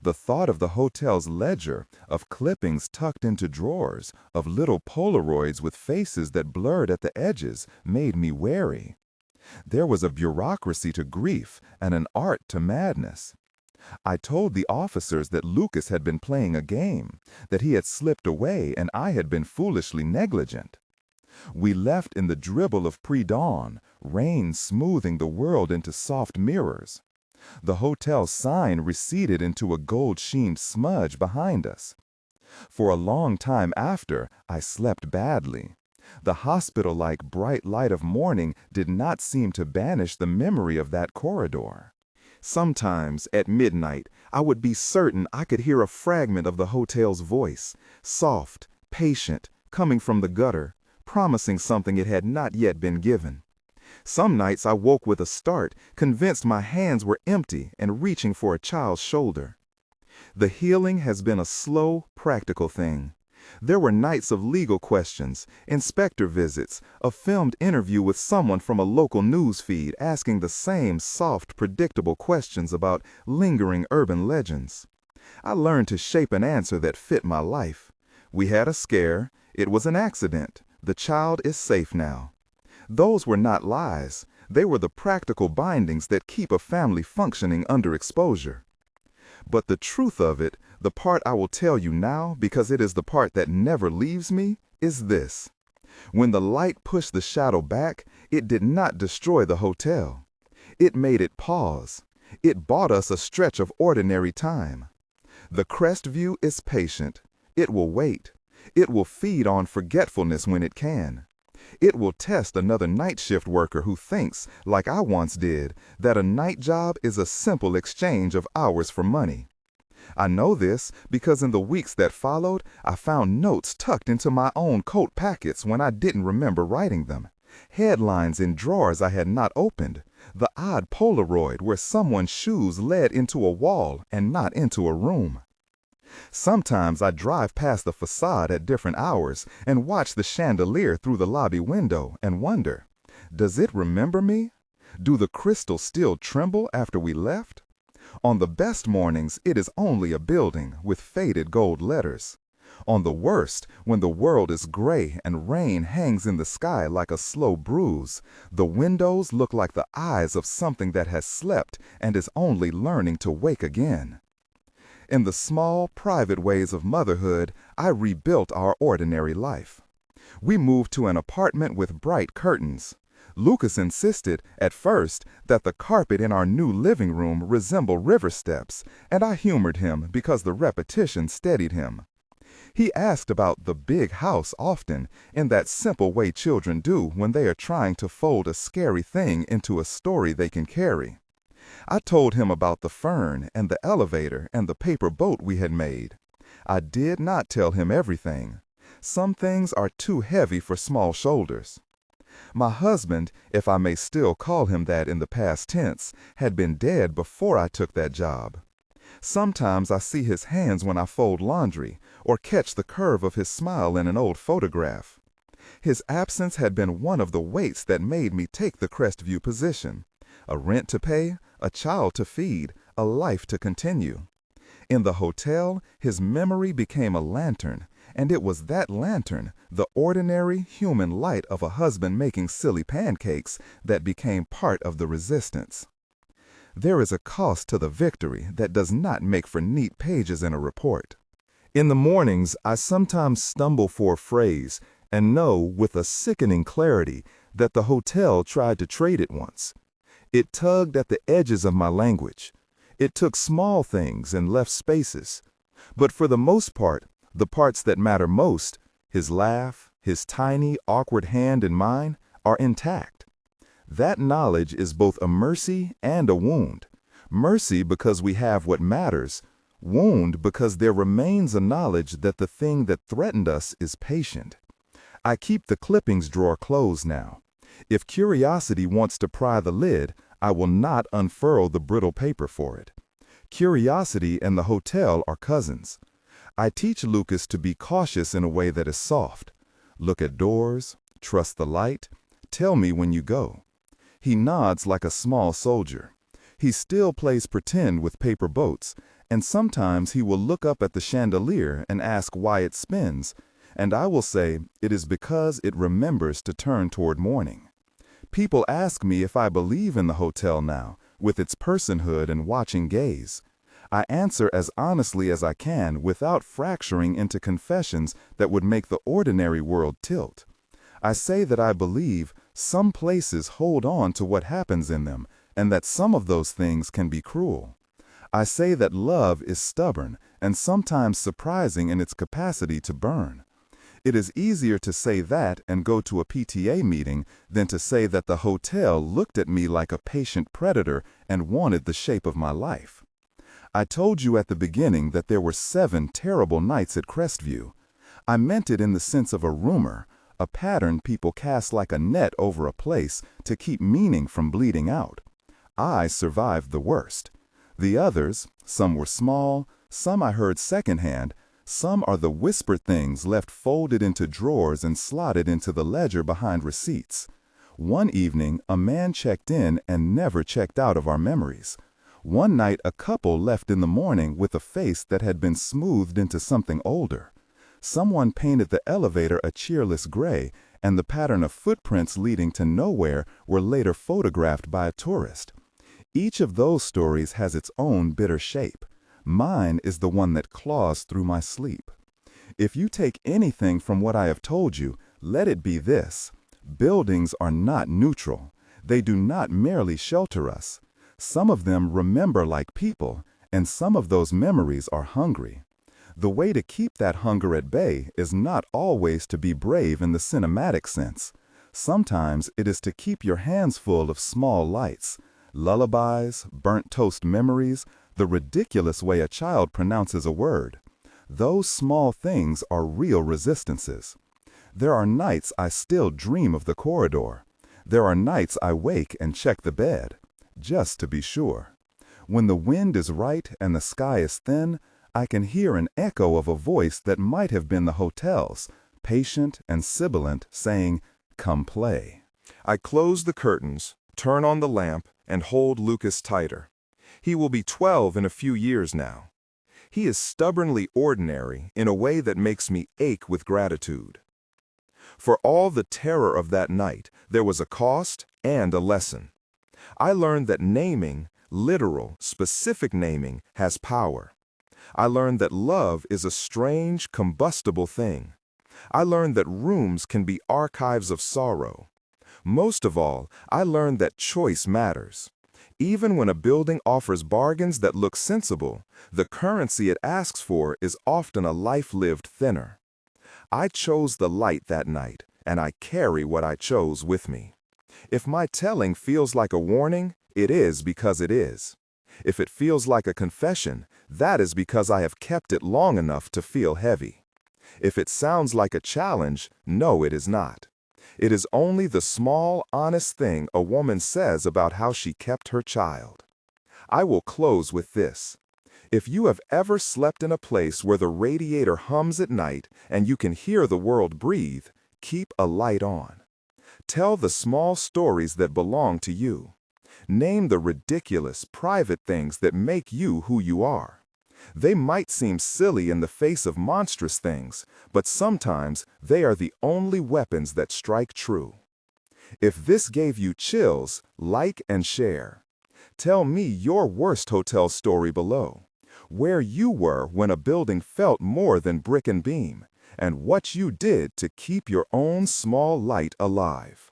The thought of the hotel's ledger, of clippings tucked into drawers, of little Polaroids with faces that blurred at the edges, made me wary. There was a bureaucracy to grief and an art to madness. I told the officers that Lucas had been playing a game, that he had slipped away and I had been foolishly negligent. We left in the dribble of pre-dawn, rain smoothing the world into soft mirrors. The hotel sign receded into a gold-sheened smudge behind us. For a long time after, I slept badly. The hospital-like bright light of morning did not seem to banish the memory of that corridor. Sometimes, at midnight, I would be certain I could hear a fragment of the hotel's voice, soft, patient, coming from the gutter, promising something it had not yet been given. Some nights I woke with a start, convinced my hands were empty and reaching for a child's shoulder. The healing has been a slow, practical thing. There were nights of legal questions, inspector visits, a filmed interview with someone from a local news feed asking the same soft, predictable questions about lingering urban legends. I learned to shape an answer that fit my life. We had a scare. It was an accident. The child is safe now. Those were not lies. They were the practical bindings that keep a family functioning under exposure. But the truth of it, the part I will tell you now because it is the part that never leaves me, is this. When the light pushed the shadow back, it did not destroy the hotel. It made it pause. It bought us a stretch of ordinary time. The Crest View is patient. It will wait. It will feed on forgetfulness when it can. It will test another night shift worker who thinks, like I once did, that a night job is a simple exchange of hours for money. I know this because in the weeks that followed, I found notes tucked into my own coat pockets when I didn't remember writing them, headlines in drawers I had not opened, the odd Polaroid where someone's shoes led into a wall and not into a room. Sometimes I drive past the facade at different hours and watch the chandelier through the lobby window and wonder, does it remember me? Do the crystals still tremble after we left? On the best mornings, it is only a building with faded gold letters. On the worst, when the world is gray and rain hangs in the sky like a slow bruise, the windows look like the eyes of something that has slept and is only learning to wake again. In the small, private ways of motherhood, I rebuilt our ordinary life. We moved to an apartment with bright curtains. Lucas insisted, at first, that the carpet in our new living room resembled river steps, and I humored him because the repetition steadied him. He asked about the big house often, in that simple way children do when they are trying to fold a scary thing into a story they can carry. I told him about the fern and the elevator and the paper boat we had made. I did not tell him everything. Some things are too heavy for small shoulders. My husband, if I may still call him that in the past tense, had been dead before I took that job. Sometimes I see his hands when I fold laundry, or catch the curve of his smile in an old photograph. His absence had been one of the weights that made me take the Crest View position. A rent to pay, a child to feed, a life to continue. In the hotel, his memory became a lantern, and it was that lantern, the ordinary human light of a husband making silly pancakes, that became part of the resistance. There is a cost to the victory that does not make for neat pages in a report. In the mornings, I sometimes stumble for a phrase and know with a sickening clarity that the hotel tried to trade it once. It tugged at the edges of my language. It took small things and left spaces. But for the most part, the parts that matter most, his laugh, his tiny, awkward hand in mine, are intact. That knowledge is both a mercy and a wound. Mercy because we have what matters. Wound because there remains a knowledge that the thing that threatened us is patient. I keep the clippings drawer closed now. If curiosity wants to pry the lid, I will not unfurl the brittle paper for it. Curiosity and the hotel are cousins. I teach Lucas to be cautious in a way that is soft. Look at doors, trust the light, tell me when you go. He nods like a small soldier. He still plays pretend with paper boats, and sometimes he will look up at the chandelier and ask why it spins, and I will say it is because it remembers to turn toward morning. People ask me if I believe in the hotel now, with its personhood and watching gaze. I answer as honestly as I can without fracturing into confessions that would make the ordinary world tilt. I say that I believe some places hold on to what happens in them, and that some of those things can be cruel. I say that love is stubborn and sometimes surprising in its capacity to burn. It is easier to say that and go to a PTA meeting than to say that the hotel looked at me like a patient predator and wanted the shape of my life. I told you at the beginning that there were 7 terrible nights at Crest View. I meant it in the sense of a rumor, a pattern people cast like a net over a place to keep meaning from bleeding out. I survived the worst. The others, some were small, some I heard secondhand, some are the whispered things left folded into drawers and slotted into the ledger behind receipts. One evening, a man checked in and never checked out of our memories. One night, a couple left in the morning with a face that had been smoothed into something older. Someone painted the elevator a cheerless gray, and the pattern of footprints leading to nowhere were later photographed by a tourist. Each of those stories has its own bitter shape. Mine is the one that claws through my sleep. If you take anything from what I have told you, let it be this: buildings are not neutral. They do not merely shelter us. Some of them remember like people, and some of those memories are hungry. The way to keep that hunger at bay is not always to be brave in the cinematic sense. Sometimes it is to keep your hands full of small lights, lullabies, burnt toast memories, the ridiculous way a child pronounces a word. Those small things are real resistances. There are nights I still dream of the corridor. There are nights I wake and check the bed, just to be sure. When the wind is right and the sky is thin, I can hear an echo of a voice that might have been the hotel's, patient and sibilant, saying, "Come play." I close the curtains, turn on the lamp, and hold Lucas tighter. He will be 12 in a few years now. He is stubbornly ordinary in a way that makes me ache with gratitude. For all the terror of that night, there was a cost and a lesson. I learned that naming, literal, specific naming, has power. I learned that love is a strange, combustible thing. I learned that rooms can be archives of sorrow. Most of all, I learned that choice matters. Even when a building offers bargains that look sensible, the currency it asks for is often a life lived thinner. I chose the light that night, and I carry what I chose with me. If my telling feels like a warning, it is because it is. If it feels like a confession, that is because I have kept it long enough to feel heavy. If it sounds like a challenge, no, it is not. It is only the small, honest thing a woman says about how she kept her child. I will close with this. If you have ever slept in a place where the radiator hums at night and you can hear the world breathe, keep a light on. Tell the small stories that belong to you. Name the ridiculous, private things that make you who you are. They might seem silly in the face of monstrous things, but sometimes they are the only weapons that strike true. If this gave you chills, like and share. Tell me your worst hotel story below. Where you were when a building felt more than brick and beam, and what you did to keep your own small light alive.